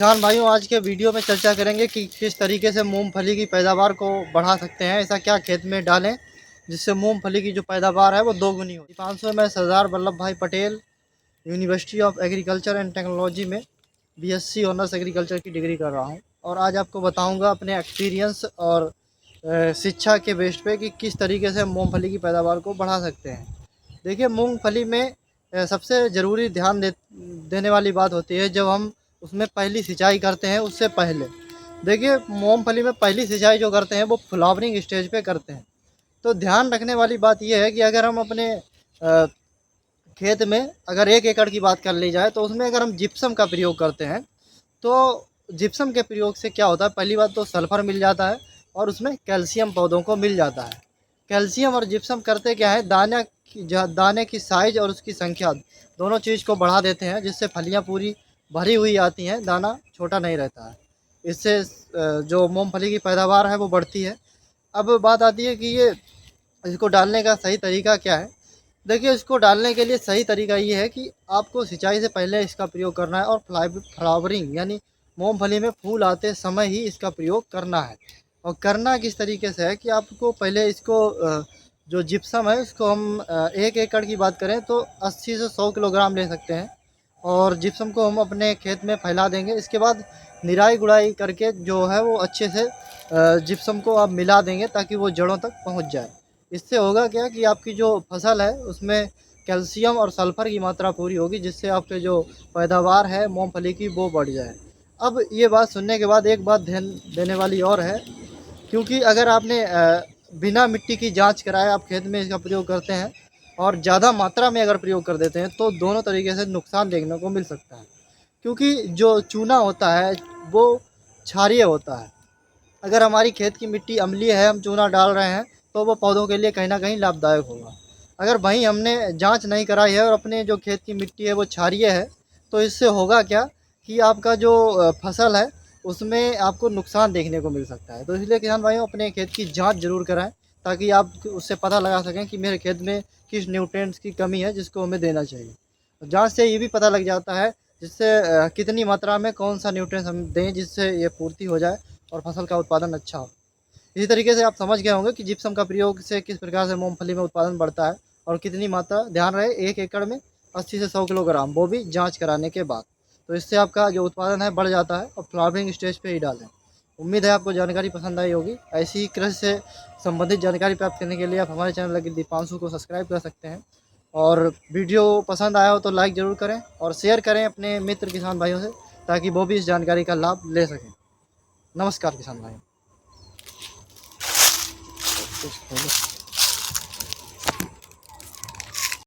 किसान भाइयों, आज के वीडियो में चर्चा करेंगे कि किस तरीके से मूंगफली की पैदावार को बढ़ा सकते हैं। ऐसा क्या खेत में डालें जिससे मूंगफली की जो पैदावार है वो दोगुनी हो। दीपांशु, मैं सरदार वल्लभ भाई Patel university of agriculture and technology में बीएससी ऑनर्स एग्रीकल्चर की डिग्री कर रहा हूँ और आज आपको बताऊँगा अपने एक्सपीरियंस और शिक्षा के बेस पे कि किस तरीके से मूँगफली की पैदावार को बढ़ा सकते हैं। देखिए, मूँगफली में सबसे ज़रूरी ध्यान देने वाली बात होती है जब हम उसमें पहली सिंचाई करते हैं। उससे पहले देखिए, मूँगफली में पहली सिंचाई जो करते हैं वो फ्लावरिंग स्टेज पे करते हैं। तो ध्यान रखने वाली बात यह है कि अगर हम अपने खेत में अगर 1 एकड़ की बात कर ली जाए तो उसमें अगर हम जिप्सम का प्रयोग करते हैं तो जिप्सम के प्रयोग से क्या होता है, पहली बात तो सल्फ़र मिल जाता है और उसमें कैल्शियम पौधों को मिल जाता है। कैल्शियम और जिप्सम करते क्या है, दाने की साइज़ और उसकी संख्या दोनों चीज़ को बढ़ा देते हैं, जिससे फलियाँ पूरी भरी हुई आती हैं, दाना छोटा नहीं रहता है। इससे जो मूँगफली की पैदावार है वो बढ़ती है। अब बात आती है कि ये इसको डालने का सही तरीका क्या है। देखिए, इसको डालने के लिए सही तरीका ये है कि आपको सिंचाई से पहले इसका प्रयोग करना है और फ्लावरिंग यानी मूँगफली में फूल आते समय ही इसका प्रयोग करना है। और करना किस तरीके से है कि आपको पहले इसको जो जिप्सम है उसको हम 1 एकड़ की बात करें तो 80 से 100 किलोग्राम ले सकते हैं और जिप्सम को हम अपने खेत में फैला देंगे। इसके बाद निराई गुड़ाई करके जो है वो अच्छे से जिप्सम को आप मिला देंगे ताकि वो जड़ों तक पहुंच जाए। इससे होगा क्या कि आपकी जो फसल है उसमें कैल्शियम और सल्फ़र की मात्रा पूरी होगी, जिससे आपके जो पैदावार है मूँगफली की वो बढ़ जाए। अब ये बात सुनने के बाद एक बात ध्यान देने वाली और है, क्योंकि अगर आपने बिना मिट्टी की जांच कराए आप खेत में इसका प्रयोग करते हैं और ज़्यादा मात्रा में अगर प्रयोग कर देते हैं तो दोनों तरीके से नुकसान देखने को मिल सकता है। क्योंकि जो चूना होता है वो क्षारीय होता है। अगर हमारी खेत की मिट्टी अम्लीय है, हम चूना डाल रहे हैं तो वो पौधों के लिए कहीं न कहीं लाभदायक होगा। अगर वहीं हमने जांच नहीं कराई है और अपने जो खेत की मिट्टी है वो क्षारीय है, तो इससे होगा क्या कि आपका जो फसल है उसमें आपको नुकसान देखने को मिल सकता है। तो इसलिए किसान भाइयों, अपने खेत की जांच ज़रूर कराएँ ताकि आप उससे पता लगा सकें कि मेरे खेत में किस न्यूट्रिएंट्स की कमी है जिसको हमें देना चाहिए। जाँच से ये भी पता लग जाता है जिससे कितनी मात्रा में कौन-सा न्यूट्रिएंट्स हम दें जिससे ये पूर्ति हो जाए और फसल का उत्पादन अच्छा हो। इसी तरीके से आप समझ गए होंगे कि जिप्सम का प्रयोग से किस प्रकार से मूँगफली में उत्पादन बढ़ता है और कितनी मात्रा, ध्यान रहे 1 एकड़ में 80 से 100 किलोग्राम, वो भी जाँच कराने के बाद। तो इससे आपका जो उत्पादन है बढ़ जाता है और फ्लावरिंग स्टेज पे ही डालें। उम्मीद है आपको जानकारी पसंद आई होगी। ऐसी ही कृषि से संबंधित जानकारी प्राप्त करने के लिए आप हमारे चैनल लकी दीपांशु को सब्सक्राइब कर सकते हैं और वीडियो पसंद आया हो तो लाइक ज़रूर करें और शेयर करें अपने मित्र किसान भाइयों से ताकि वो भी इस जानकारी का लाभ ले सकें। नमस्कार किसान भाइयों।